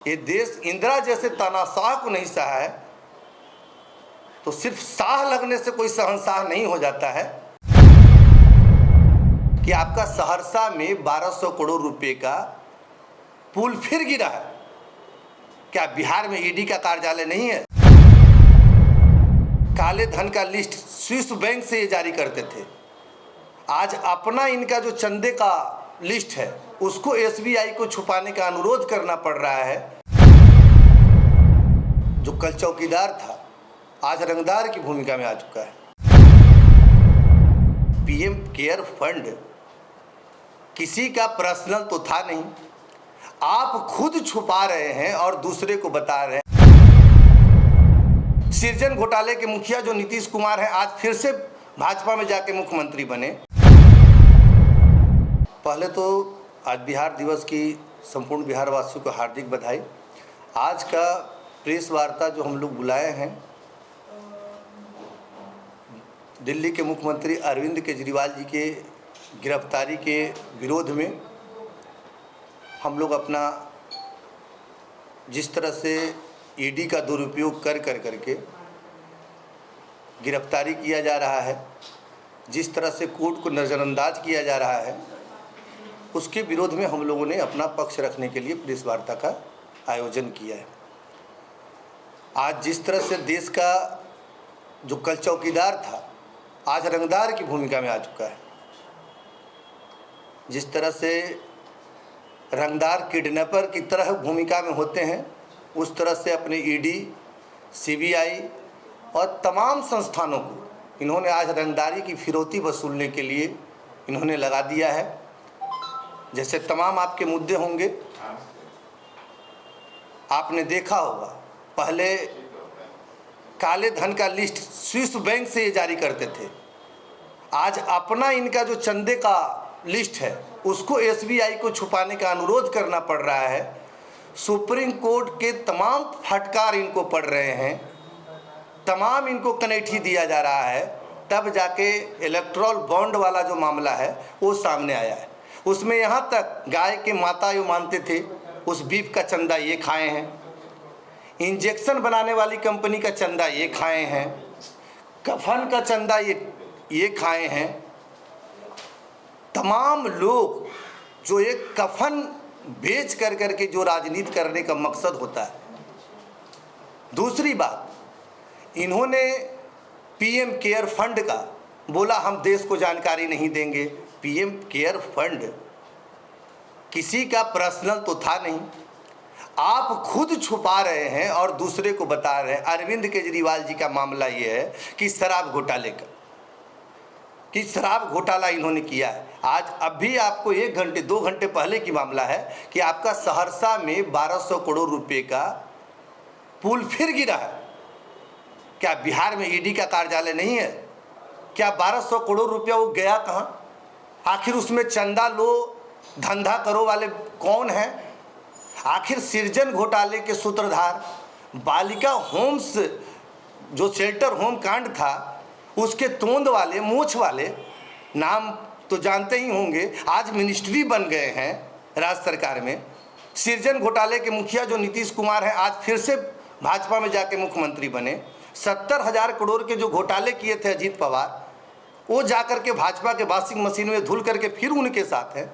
ये देश इंदिरा जैसे तानाशाह को नहीं सहा है तो सिर्फ शाह लगने से कोई शहंशाह नहीं हो जाता है कि आपका सहरसा में 1200 करोड़ रुपए का पुल फिर गिरा है। क्या बिहार में ईडी का कार्यालय नहीं है? काले धन का लिस्ट स्विस बैंक से ये जारी करते थे। आज अपना इनका जो चंदे का लिस्ट है उसको एसबीआई को छुपाने का अनुरोध करना पड़ रहा है। जो कल चौकीदार था आज रंगदार की भूमिका में आ चुका है। पीएम केयर फंड किसी का पर्सनल तो था नहीं, आप खुद छुपा रहे हैं और दूसरे को बता रहे हैं। सृजन घोटाले के मुखिया जो नीतीश कुमार हैं आज फिर से भाजपा में जाके मुख्यमंत्री बने। पहले तो आज बिहार दिवस की संपूर्ण बिहार वासियों को हार्दिक बधाई। आज का प्रेस वार्ता जो हम लोग बुलाए हैं दिल्ली के मुख्यमंत्री अरविंद केजरीवाल जी के गिरफ्तारी के विरोध में, हम लोग अपना जिस तरह से ईडी का दुरुपयोग करके गिरफ्तारी किया जा रहा है, जिस तरह से कोर्ट को नज़रअंदाज किया जा रहा है, उसके विरोध में हम लोगों ने अपना पक्ष रखने के लिए प्रेस वार्ता का आयोजन किया है। आज जिस तरह से देश का जो कल चौकीदार था आज रंगदार की भूमिका में आ चुका है। जिस तरह से रंगदार किडनैपर की तरह भूमिका में होते हैं उस तरह से अपने ईडी, सीबीआई और तमाम संस्थानों को इन्होंने आज रंगदारी की फिरौती वसूलने के लिए इन्होंने लगा दिया है। जैसे तमाम आपके मुद्दे होंगे, आपने देखा होगा पहले काले धन का लिस्ट स्विस बैंक से ये जारी करते थे। आज अपना इनका जो चंदे का लिस्ट है उसको एसबीआई को छुपाने का अनुरोध करना पड़ रहा है। सुप्रीम कोर्ट के तमाम फटकार इनको पड़ रहे हैं, तमाम इनको कनेठी दिया जा रहा है, तब जाके इलेक्ट्रल बॉन्ड वाला जो मामला है वो सामने आया है। उसमें यहाँ तक गाय के माता जो मानते थे उस बीफ का चंदा ये खाए हैं, इंजेक्शन बनाने वाली कंपनी का चंदा ये खाए हैं, कफन का चंदा ये खाए हैं। तमाम लोग जो एक कफन बेच करके जो राजनीति करने का मकसद होता है। दूसरी बात, इन्होंने पीएम केयर फंड का बोला हम देश को जानकारी नहीं देंगे। पीएम केयर फंड किसी का पर्सनल तो था नहीं, आप खुद छुपा रहे हैं और दूसरे को बता रहे हैं। अरविंद केजरीवाल जी का मामला ये है कि शराब घोटाले का, कि शराब घोटाला इन्होंने किया है। आज अभी आपको 1 घंटे 2 घंटे पहले की मामला है कि आपका सहरसा में 1200 करोड़ रुपए का पुल फिर गिरा है। क्या बिहार में ईडी का कार्यालय नहीं है? क्या 1200 करोड़ रुपया वो गया कहाँ? आखिर उसमें चंदा लो धंधा करो वाले कौन हैं? आखिर सृजन घोटाले के सूत्रधार बालिका होम्स जो शेल्टर होम कांड था उसके तोंद वाले मूछ वाले, नाम तो जानते ही होंगे, आज मिनिस्ट्री बन गए हैं राज्य सरकार में। सृजन घोटाले के मुखिया जो नीतीश कुमार हैं आज फिर से भाजपा में जाके मुख्यमंत्री बने। 70,000 करोड़ के जो घोटाले किए थे अजीत पवार, वो जाकर के भाजपा के वॉशिंग मशीन में धुल करके फिर उनके साथ हैं।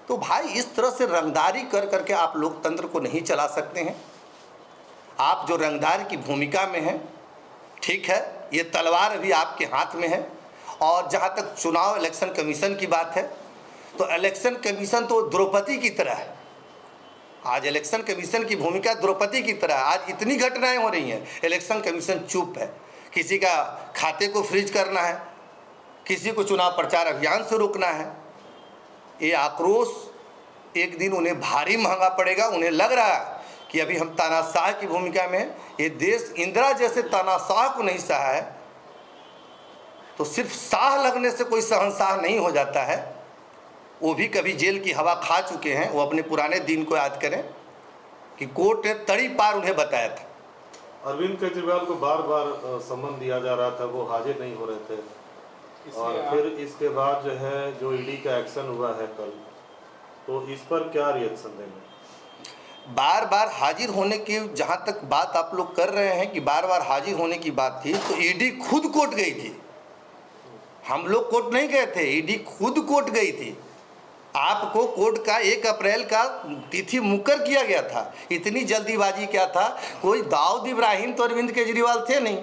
तो भाई इस तरह से रंगदारी करके आप लोकतंत्र को नहीं चला सकते हैं। आप जो रंगदार की भूमिका में हैं, ठीक है, ये तलवार अभी आपके हाथ में है। और जहाँ तक चुनाव इलेक्शन कमीशन की बात है तो इलेक्शन कमीशन तो द्रौपदी की तरह है। आज इलेक्शन कमीशन की भूमिका द्रौपदी की तरह है। आज इतनी घटनाएं हो रही हैं, इलेक्शन कमीशन चुप है। किसी का खाते को फ्रीज करना है, किसी को चुनाव प्रचार अभियान से रोकना है। ये आक्रोश एक दिन उन्हें भारी महंगा पड़ेगा। उन्हें लग रहा है कि अभी हम तानाशाह की भूमिका में हैं। ये देश इंदिरा जैसे तानाशाह को नहीं सहा है तो सिर्फ शाह लगने से कोई शहंशाह नहीं हो जाता है। वो भी कभी जेल की हवा खा चुके हैं। वो अपने पुराने दिन को याद करें कि कोर्ट ने तड़ी पार उन्हें बताया था। अरविंद केजरीवाल को बार बार सम्मन दिया जा रहा था, वो हाजिर नहीं हो रहे थे और फिर इसके बाद जो है जो ईडी का एक्शन हुआ है कल, तो इस पर क्या रिएक्शन देंगे? बार बार हाजिर होने की जहाँ तक बात आप लोग कर रहे हैं कि बार बार हाजिर होने की बात थी, तो ईडी खुद कोर्ट गई थी। हम लोग कोर्ट नहीं गए थे, ईडी खुद कोर्ट गई थी। आपको कोर्ट का 1 अप्रैल का तिथि मुकर किया गया था। इतनी जल्दीबाजी क्या था? कोई दाऊद इब्राहिम तो अरविंद केजरीवाल थे नहीं।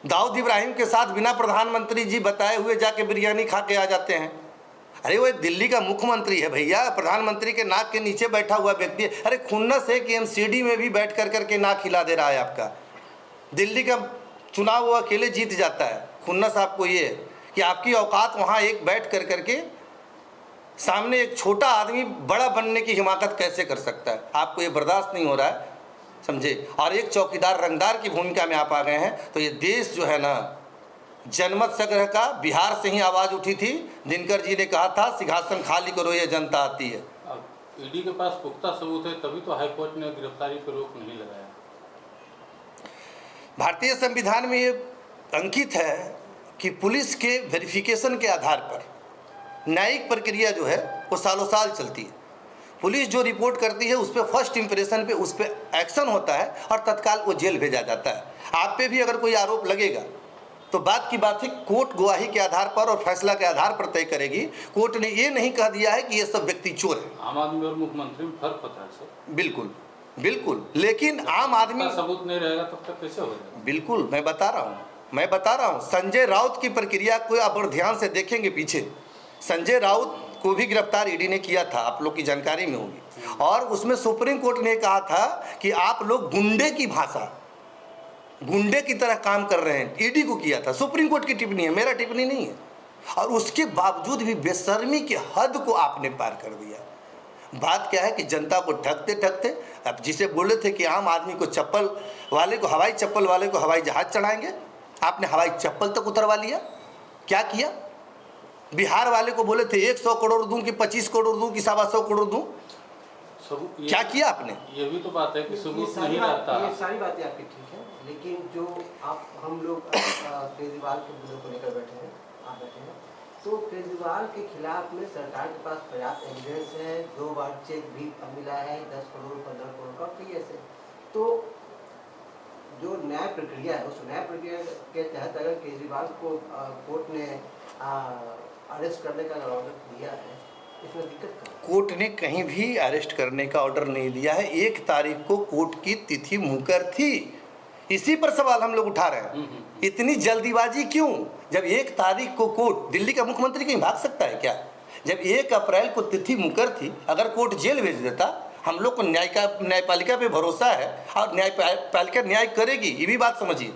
दाऊद इब्राहिम के साथ बिना प्रधानमंत्री जी बताए हुए जाके बिरयानी खा के आ जाते हैं। अरे वो दिल्ली का मुख्यमंत्री है भैया, प्रधानमंत्री के नाक के नीचे बैठा हुआ व्यक्ति है। अरे खुन्नस है कि एमसीडी में भी बैठ करके नाक हिला दे रहा है आपका। दिल्ली का चुनाव वो अकेले जीत जाता है। खुन्नस आपको ये है कि आपकी औकात वहाँ एक बैठ करके सामने एक छोटा आदमी बड़ा बनने की हिमाकत कैसे कर सकता है? आपको ये बर्दाश्त नहीं हो रहा है, समझे। और एक चौकीदार रंगदार की भूमिका में आप आ गए हैं। तो ये देश जो है ना, जनमत संग्रह का बिहार से ही आवाज़ उठी थी। दिनकर जी ने कहा था सिंहासन खाली करो, ये जनता आती है। ईडी के पास पुख्ता सबूत है, तभी तो हाईकोर्ट ने गिरफ्तारी पर रोक नहीं लगाया। भारतीय संविधान में ये अंकित है कि पुलिस के वेरिफिकेशन के आधार पर न्यायिक प्रक्रिया जो है वो सालों साल चलती है। पुलिस जो रिपोर्ट करती है उस पर फर्स्ट इंप्रेशन पे उस पर एक्शन होता है और तत्काल वो जेल भेजा जाता है। आप पे भी अगर कोई आरोप लगेगा तो बात की बात है, कोर्ट गवाही के आधार पर और फैसला के आधार पर तय करेगी। कोर्ट ने ये नहीं कह दिया है कि ये सब व्यक्ति चोर है। आम आदमी और मुख्यमंत्री में फर्क होता है सर। बिल्कुल बिल्कुल, लेकिन आम आदमी सबूत नहीं रहेगा तब तक कैसे होगा? बिल्कुल, मैं बता रहा हूँ। संजय राउत की प्रक्रिया को आप और ध्यान से देखेंगे पीछे, संजय राउत को भी गिरफ्तार ईडी ने किया था, आप लोग की जानकारी में होगी। और उसमें सुप्रीम कोर्ट ने कहा था कि आप लोग गुंडे की भाषा, गुंडे की तरह काम कर रहे हैं। ईडी को किया था, सुप्रीम कोर्ट की टिप्पणी है, मेरा टिप्पणी नहीं है। और उसके बावजूद भी बेशर्मी की हद को आपने पार कर दिया। बात क्या है कि जनता को ठगते ठगते, अब जिसे बोले थे कि आम आदमी को चप्पल वाले को, हवाई चप्पल वाले को हवाई जहाज चढ़ाएंगे, आपने हवाई चप्पल तक उतरवा लिया। क्या किया? बिहार वाले को बोले थे 100 करोड़ दूं कि 25 करोड़ दूं कि 125 करोड़ दूं, क्या किया आपने? ये भी तो बात है कि सबूत नहीं रहता। ये सारी बातें आपकी ठीक है, लेकिन जो हम लोग केजरीवाल के मुद्दे को लेकर बैठे हैं, आप बैठे हैं, तो केजरीवाल के खिलाफ में सरकार के पास पर्याप्त एविडेंस है। 2 बार चेक भी मिला है, 10 करोड़ 15 करोड़ का, कई ऐसे। तो जो न्याय प्रक्रिया है, उस न्याय प्रक्रिया के तहत अगर केजरीवाल को कोर्ट ने अरेस्ट करने का ऑर्डर दिया है, इसमें दिक्कत क्या? कोर्ट ने कहीं भी अरेस्ट करने का ऑर्डर नहीं दिया है। 1 तारीख को कोर्ट की तिथि मुकर थी। इसी पर सवाल हम लोग उठा रहे हैं, इतनी जल्दीबाजी क्यों? जब 1 तारीख को कोर्ट, दिल्ली का मुख्यमंत्री कहीं भाग सकता है क्या? जब 1 अप्रैल को तिथि मुकर थी, अगर कोर्ट जेल भेज देता, हम लोग को न्यायपालिका पे भरोसा है और न्यायपालिका न्याय करेगी, ये भी बात समझिए।